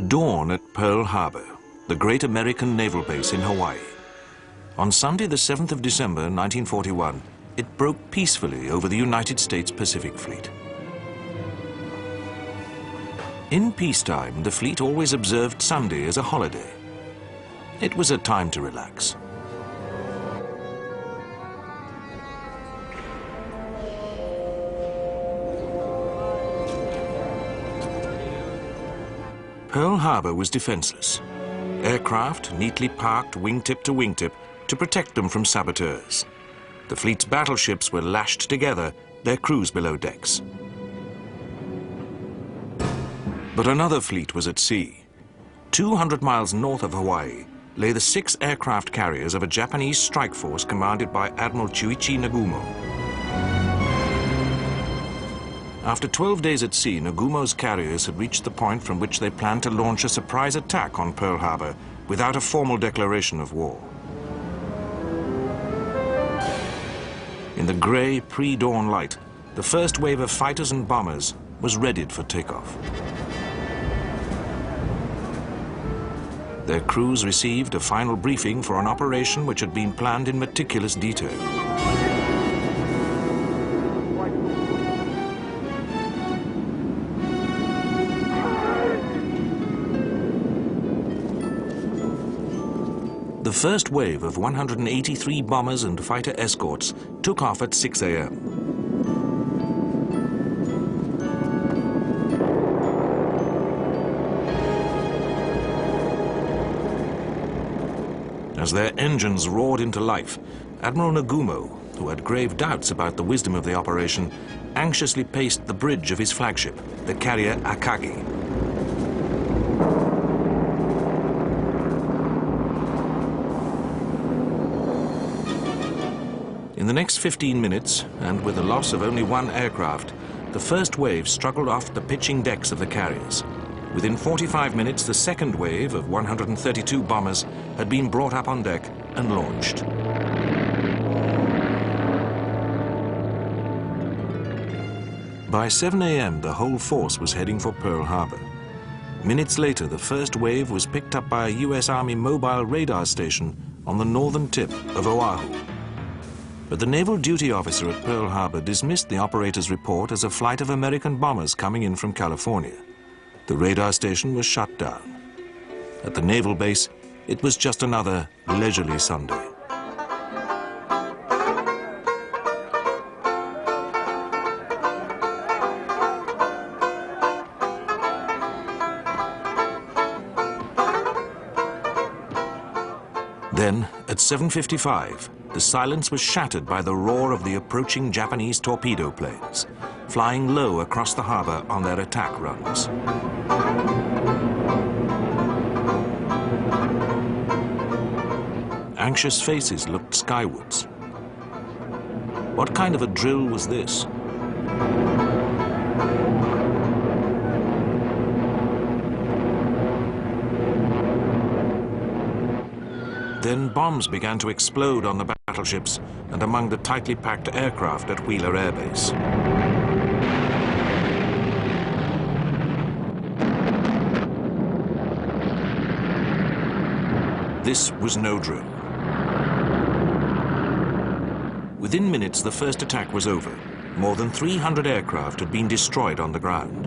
Dawn at Pearl Harbor, the great American naval base in Hawaii. On Sunday, the 7th of December, 1941, it broke peacefully over the United States Pacific Fleet. In peacetime, the fleet always observed Sunday as a holiday. It was a time to relax. Pearl Harbor was defenseless. Aircraft neatly parked wingtip to wingtip to protect them from saboteurs. The fleet's battleships were lashed together, their crews below decks. But another fleet was at sea. 200 miles north of Hawaii lay the 6 aircraft carriers of a Japanese strike force commanded by Admiral Chuichi Nagumo. After 12 days at sea, Nagumo's carriers had reached the point from which they planned to launch a surprise attack on Pearl Harbor without a formal declaration of war. In the grey, pre-dawn light, the first wave of fighters and bombers was readied for takeoff. Their crews received a final briefing for an operation which had been planned in meticulous detail. The first wave of 183 bombers and fighter escorts took off at 6 a.m. As their engines roared into life, Admiral Nagumo, who had grave doubts about the wisdom of the operation, anxiously paced the bridge of his flagship, the carrier Akagi. In the next 15 minutes, and with the loss of only 1 aircraft, the first wave struggled off the pitching decks of the carriers. Within 45 minutes, the second wave of 132 bombers had been brought up on deck and launched. By 7 a.m., the whole force was heading for Pearl Harbor. Minutes later, the first wave was picked up by a U.S. Army mobile radar station on the northern tip of Oahu. But the naval duty officer at Pearl Harbor dismissed the operator's report as a flight of American bombers coming in from California. The radar station was shut down. At the naval base, it was just another leisurely Sunday. Then, at 7:55, the silence was shattered by the roar of the approaching Japanese torpedo planes, flying low across the harbor on their attack runs. Anxious faces looked skywards. What kind of a drill was this? Then bombs began to explode on the battleships and among the tightly packed aircraft at Wheeler Air Base. This was no drill. Within minutes, the first attack was over. More than 300 aircraft had been destroyed on the ground.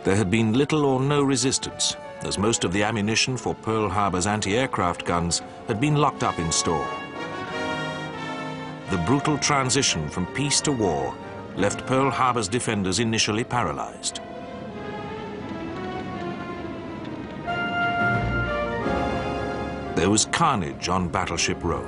There had been little or no resistance, as most of the ammunition for Pearl Harbor's anti-aircraft guns had been locked up in store. The brutal transition from peace to war left Pearl Harbor's defenders initially paralyzed. There was carnage on Battleship Row.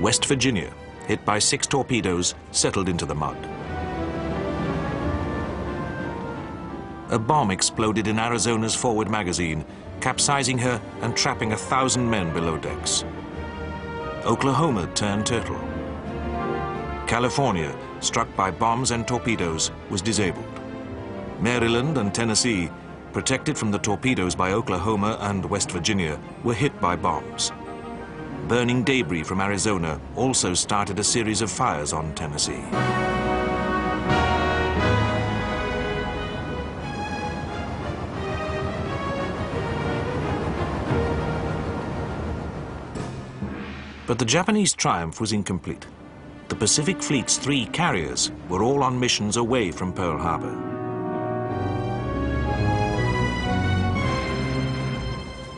West Virginia, hit by 6 torpedoes, settled into the mud. A bomb exploded in Arizona's forward magazine, capsizing her and trapping 1,000 men below decks. Oklahoma turned turtle. California, struck by bombs and torpedoes, was disabled. Maryland and Tennessee, protected from the torpedoes by Oklahoma and West Virginia, were hit by bombs. Burning debris from Arizona also started a series of fires on Tennessee. But the Japanese triumph was incomplete. The Pacific Fleet's 3 carriers were all on missions away from Pearl Harbor.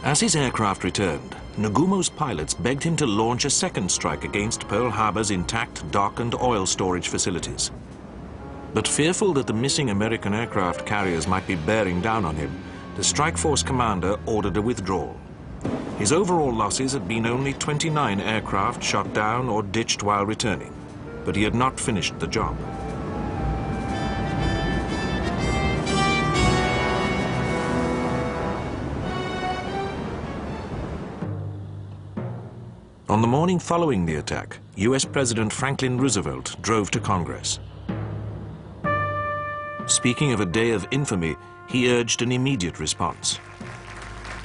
As his aircraft returned, Nagumo's pilots begged him to launch a second strike against Pearl Harbor's intact dock and oil storage facilities. But fearful that the missing American aircraft carriers might be bearing down on him, the strike force commander ordered a withdrawal. His overall losses had been only 29 aircraft shot down or ditched while returning, but he had not finished the job. On the morning following the attack, US President Franklin Roosevelt drove to Congress. Speaking of a day of infamy, he urged an immediate response.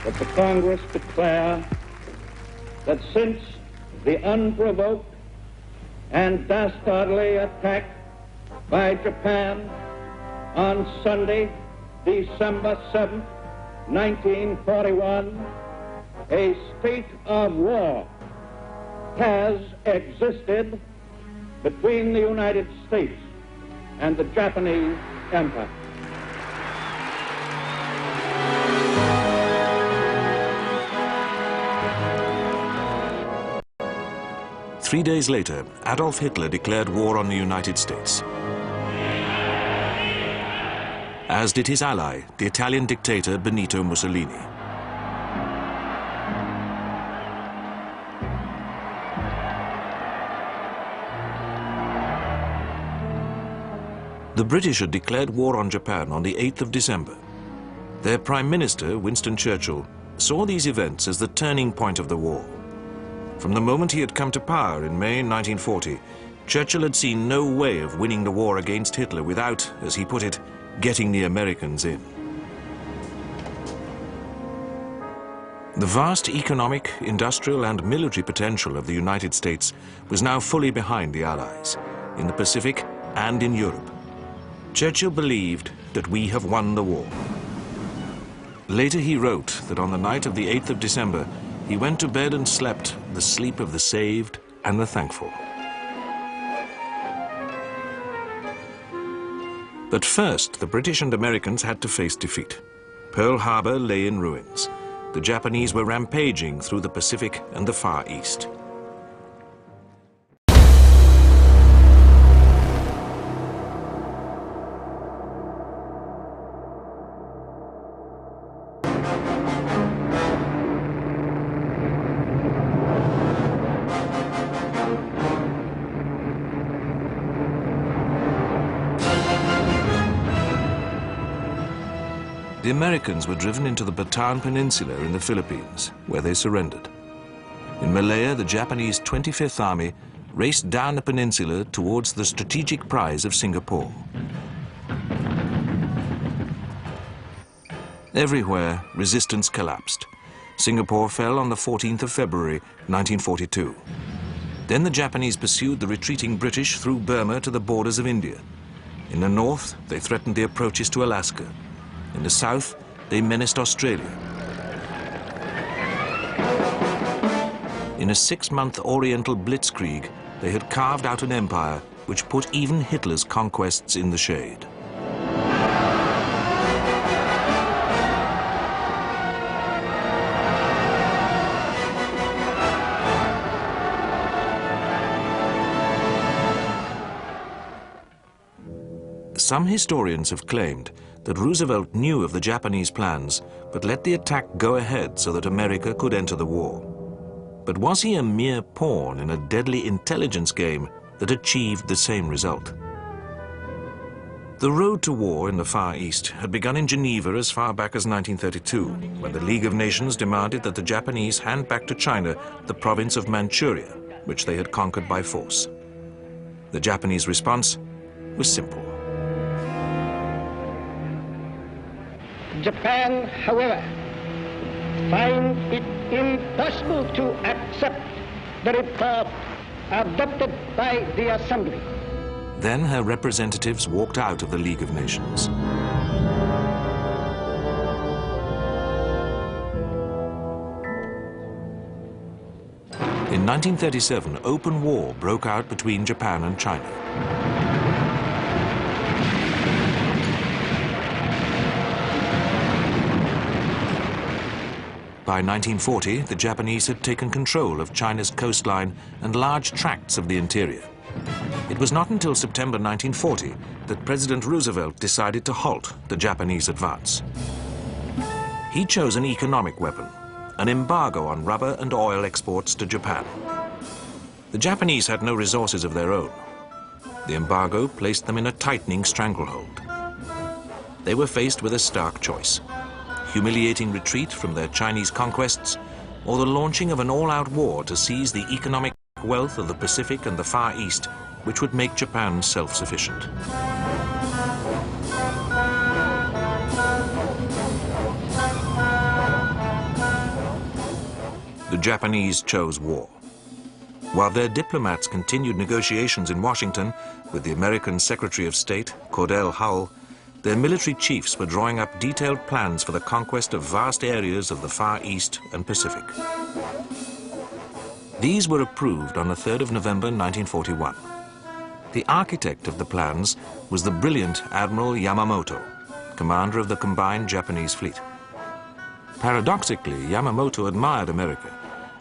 That the Congress declare that since the unprovoked and dastardly attack by Japan on Sunday, December 7, 1941, a state of war has existed between the United States and the Japanese Empire. Three days later, Adolf Hitler declared war on the United States, as did his ally, the Italian dictator Benito Mussolini. The British had declared war on Japan on the 8th of December. Their Prime Minister, Winston Churchill, saw these events as the turning point of the war. From the moment he had come to power in May 1940, Churchill had seen no way of winning the war against Hitler without, as he put it, getting the Americans in. The vast economic, industrial and military potential of the United States was now fully behind the Allies, in the Pacific and in Europe. Churchill believed that we have won the war. Later he wrote that on the night of the 8th of December, he went to bed and slept the sleep of the saved and the thankful. But first, the British and Americans had to face defeat. Pearl Harbor lay in ruins. The Japanese were rampaging through the Pacific and the Far East. The Americans were driven into the Bataan Peninsula in the Philippines, where they surrendered. In Malaya, the Japanese 25th Army raced down the peninsula towards the strategic prize of Singapore. Everywhere, resistance collapsed. Singapore fell on the 14th of February, 1942. Then the Japanese pursued the retreating British through Burma to the borders of India. In the north, they threatened the approaches to Alaska. In the south, they menaced Australia. In a 6-month Oriental blitzkrieg, they had carved out an empire which put even Hitler's conquests in the shade. Some historians have claimed that Roosevelt knew of the Japanese plans, but let the attack go ahead so that America could enter the war. But was he a mere pawn in a deadly intelligence game that achieved the same result? The road to war in the Far East had begun in Geneva as far back as 1932, when the League of Nations demanded that the Japanese hand back to China the province of Manchuria, which they had conquered by force. The Japanese response was simple. Japan, however, finds it impossible to accept the report adopted by the Assembly. Then her representatives walked out of the League of Nations. In 1937, open war broke out between Japan and China. By 1940, the Japanese had taken control of China's coastline and large tracts of the interior. It was not until September 1940 that President Roosevelt decided to halt the Japanese advance. He chose an economic weapon, an embargo on rubber and oil exports to Japan. The Japanese had no resources of their own. The embargo placed them in a tightening stranglehold. They were faced with a stark choice: humiliating retreat from their Chinese conquests, or the launching of an all-out war to seize the economic wealth of the Pacific and the Far East, which would make Japan self-sufficient. The Japanese chose war. While their diplomats continued negotiations in Washington with the American Secretary of State, Cordell Hull, their military chiefs were drawing up detailed plans for the conquest of vast areas of the Far East and Pacific. These were approved on the 3rd of November 1941. The architect of the plans was the brilliant Admiral Yamamoto, commander of the combined Japanese fleet. Paradoxically, Yamamoto admired America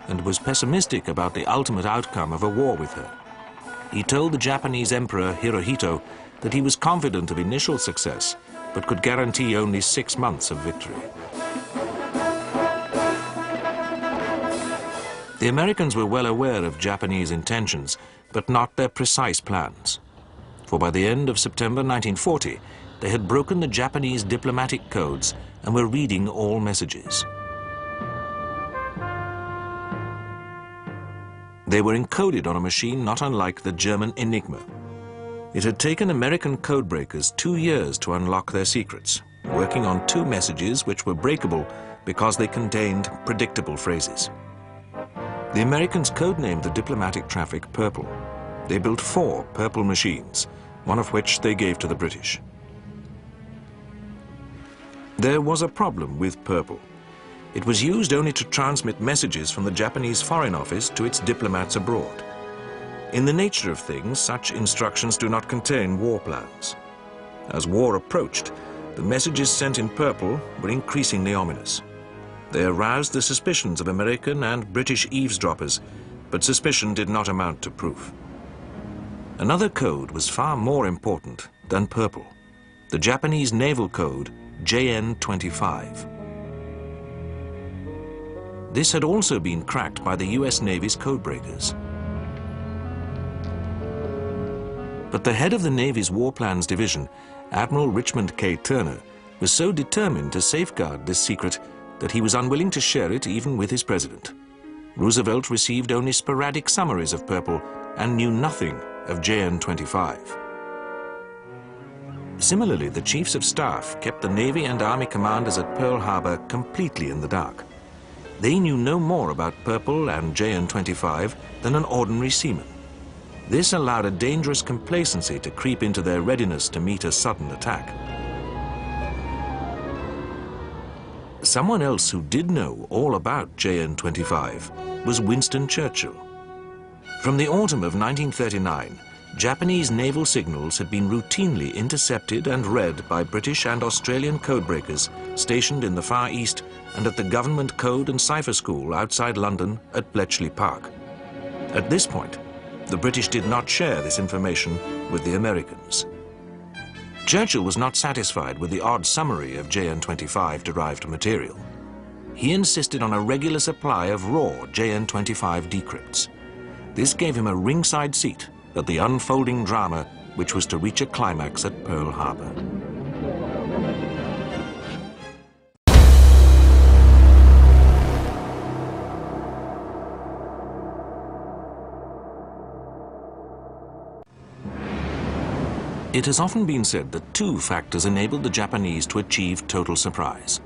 and was pessimistic about the ultimate outcome of a war with her. He told the Japanese Emperor Hirohito that he was confident of initial success, but could guarantee only 6 months of victory. The Americans were well aware of Japanese intentions, but not their precise plans. For by the end of September 1940, they had broken the Japanese diplomatic codes and were reading all messages. They were encoded on a machine not unlike the German Enigma. It had taken American codebreakers 2 years to unlock their secrets, working on 2 messages which were breakable because they contained predictable phrases. The Americans codenamed the diplomatic traffic Purple. They built 4 Purple machines, one of which they gave to the British. There was a problem with Purple. It was used only to transmit messages from the Japanese Foreign Office to its diplomats abroad. In the nature of things, such instructions do not contain war plans. As war approached, the messages sent in Purple were increasingly ominous. They aroused the suspicions of American and British eavesdroppers, but suspicion did not amount to proof. Another code was far more important than Purple: the Japanese naval code JN-25. This had also been cracked by the US Navy's codebreakers. But the head of the Navy's War Plans Division, Admiral Richmond K. Turner, was so determined to safeguard this secret that he was unwilling to share it even with his president. Roosevelt received only sporadic summaries of Purple and knew nothing of JN-25. Similarly, the chiefs of staff kept the Navy and Army commanders at Pearl Harbor completely in the dark. They knew no more about Purple and JN-25 than an ordinary seaman. This allowed a dangerous complacency to creep into their readiness to meet a sudden attack. Someone else who did know all about JN-25 was Winston Churchill. From the autumn of 1939, Japanese naval signals had been routinely intercepted and read by British and Australian codebreakers stationed in the Far East and at the Government Code and Cipher School outside London at Bletchley Park. At this point, the British did not share this information with the Americans. Churchill was not satisfied with the odd summary of JN-25 derived material. He insisted on a regular supply of raw JN-25 decrypts. This gave him a ringside seat at the unfolding drama which was to reach a climax at Pearl Harbor. It has often been said that two factors enabled the Japanese to achieve total surprise.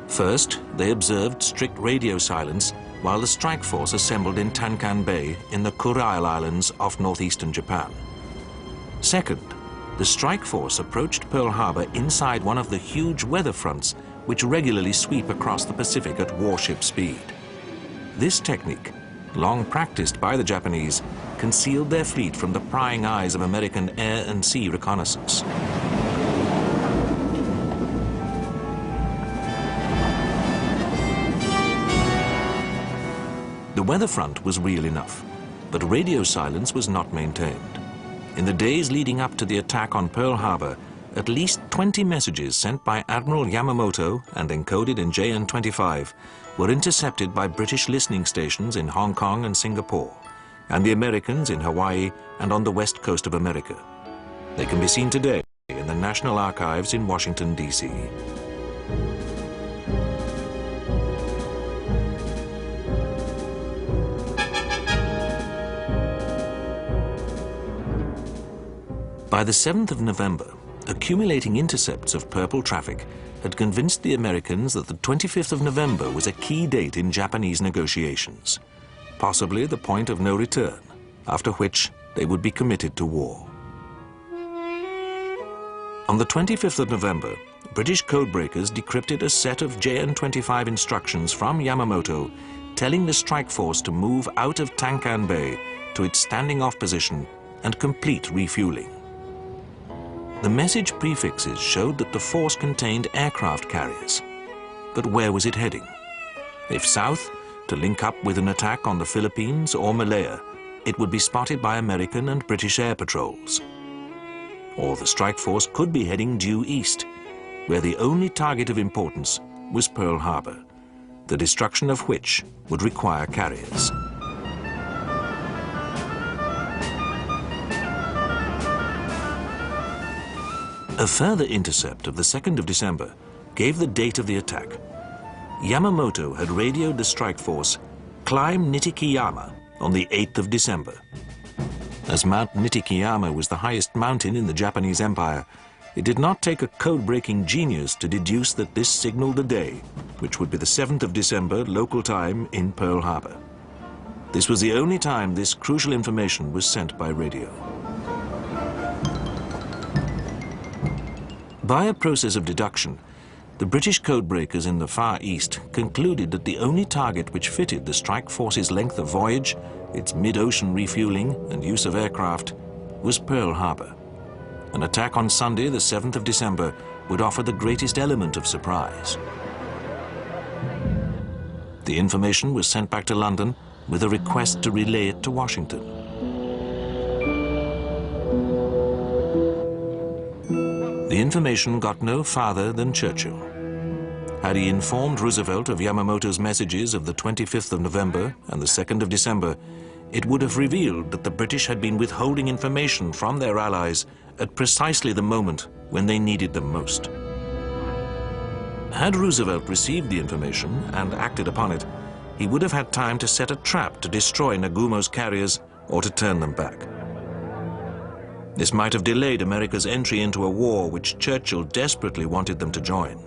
First, they observed strict radio silence while the strike force assembled in Tankan Bay in the Kuril Islands off northeastern Japan. Second, the strike force approached Pearl Harbor inside one of the huge weather fronts which regularly sweep across the Pacific at warship speed. This technique, long practiced by the Japanese, concealed their fleet from the prying eyes of American air and sea reconnaissance. The weather front was real enough, but radio silence was not maintained. In the days leading up to the attack on Pearl Harbor, at least 20 messages sent by Admiral Yamamoto and encoded in JN-25 were intercepted by British listening stations in Hong Kong and Singapore, and the Americans in Hawaii and on the west coast of America. They can be seen today in the National Archives in Washington, D.C. By the 7th of November, accumulating intercepts of purple traffic had convinced the Americans that the 25th of November was a key date in Japanese negotiations, possibly the point of no return, after which they would be committed to war. On the 25th of November, British codebreakers decrypted a set of JN-25 instructions from Yamamoto telling the strike force to move out of Tankan Bay to its standing off position and complete refueling. The message prefixes showed that the force contained aircraft carriers. But where was it heading? If south, to link up with an attack on the Philippines or Malaya, it would be spotted by American and British air patrols. Or the strike force could be heading due east, where the only target of importance was Pearl Harbor, the destruction of which would require carriers. A further intercept of the 2nd of December gave the date of the attack. Yamamoto had radioed the strike force, "Climb Nitikiyama" on the 8th of December. As Mount Nitikiyama was the highest mountain in the Japanese Empire, it did not take a code-breaking genius to deduce that this signaled the day, which would be the 7th of December local time in Pearl Harbor. This was the only time this crucial information was sent by radio. By a process of deduction, the British codebreakers in the Far East concluded that the only target which fitted the strike force's length of voyage, its mid-ocean refueling and use of aircraft, was Pearl Harbor. An attack on Sunday, the 7th of December, would offer the greatest element of surprise. The information was sent back to London with a request to relay it to Washington. The information got no farther than Churchill. Had he informed Roosevelt of Yamamoto's messages of the 25th of November and the 2nd of December, it would have revealed that the British had been withholding information from their allies at precisely the moment when they needed them most. Had Roosevelt received the information and acted upon it, he would have had time to set a trap to destroy Nagumo's carriers or to turn them back. This might have delayed America's entry into a war which Churchill desperately wanted them to join.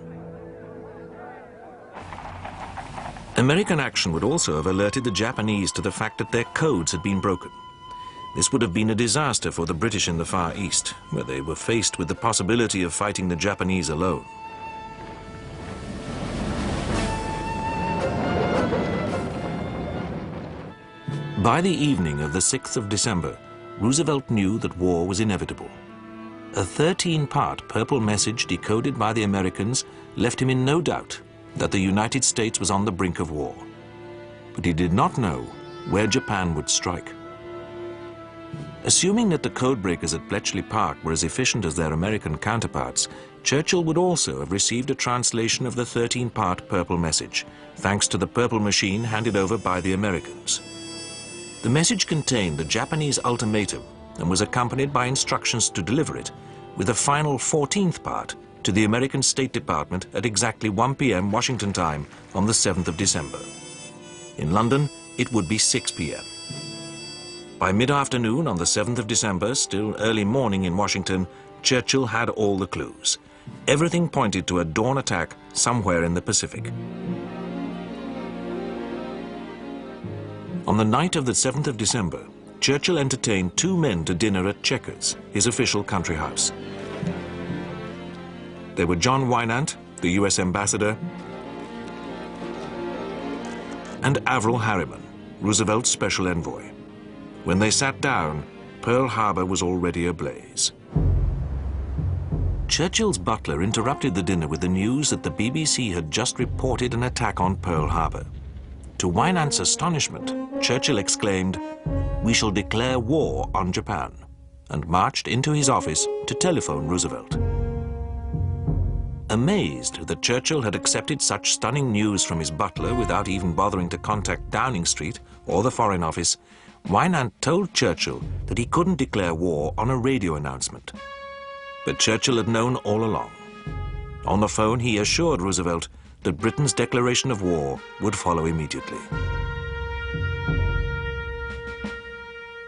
American action would also have alerted the Japanese to the fact that their codes had been broken. This would have been a disaster for the British in the Far East, where they were faced with the possibility of fighting the Japanese alone. By the evening of the 6th of December, Roosevelt knew that war was inevitable. A 13-part purple message decoded by the Americans left him in no doubt that the United States was on the brink of war. But he did not know where Japan would strike. Assuming that the codebreakers at Bletchley Park were as efficient as their American counterparts, Churchill would also have received a translation of the 13-part purple message, thanks to the purple machine handed over by the Americans. The message contained the Japanese ultimatum and was accompanied by instructions to deliver it, with a final 14th part to the American State Department at exactly 1 p.m. Washington time on the 7th of December. In London, it would be 6 p.m. By mid-afternoon on the 7th of December, still early morning in Washington, Churchill had all the clues. Everything pointed to a dawn attack somewhere in the Pacific. On the night of the 7th of December, Churchill entertained 2 men to dinner at Chequers, his official country house. They were John Wynant, the US ambassador, and Averell Harriman, Roosevelt's special envoy. When they sat down, Pearl Harbor was already ablaze. Churchill's butler interrupted the dinner with the news that the BBC had just reported an attack on Pearl Harbor. To Wynant's astonishment, Churchill exclaimed, "We shall declare war on Japan," and marched into his office to telephone Roosevelt. Amazed that Churchill had accepted such stunning news from his butler without even bothering to contact Downing Street or the Foreign Office, Wynant told Churchill that he couldn't declare war on a radio announcement. But Churchill had known all along. On the phone, he assured Roosevelt that Britain's declaration of war would follow immediately.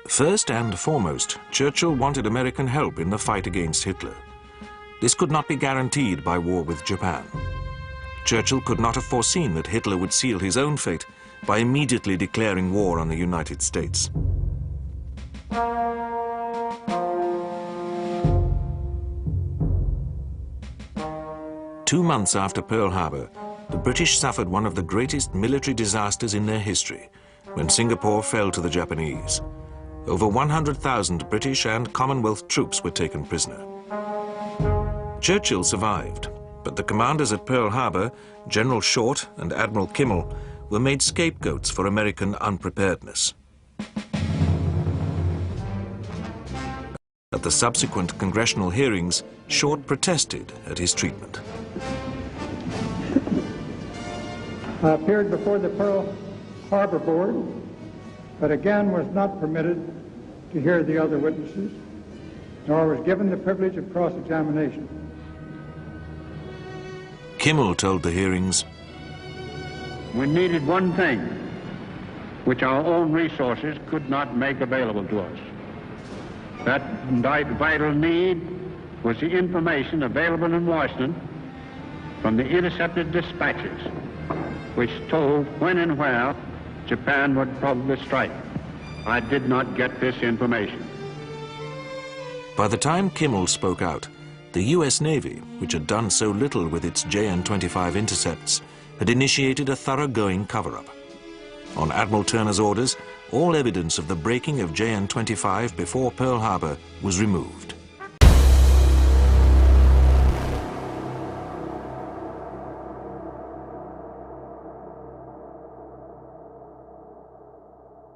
First and foremost, Churchill wanted American help in the fight against Hitler. This could not be guaranteed by war with Japan. Churchill could not have foreseen that Hitler would seal his own fate by immediately declaring war on the United States. Two months after Pearl Harbor, the British suffered one of the greatest military disasters in their history when Singapore fell to the Japanese. Over 100,000 British and Commonwealth troops were taken prisoner. Churchill survived, but the commanders at Pearl Harbor, General Short and Admiral Kimmel, were made scapegoats for American unpreparedness. At the subsequent congressional hearings, Short protested at his treatment. I appeared before the Pearl Harbor Board, but again was not permitted to hear the other witnesses, nor was given the privilege of cross-examination. Kimmel told the hearings, We needed one thing, which our own resources could not make available to us. That vital need was the information available in Washington from the intercepted dispatches, which told when and where Japan would probably strike. I did not get this information. By the time Kimmel spoke out, the US Navy, which had done so little with its JN-25 intercepts, had initiated a thoroughgoing cover-up. On Admiral Turner's orders, all evidence of the breaking of JN-25 before Pearl Harbor was removed.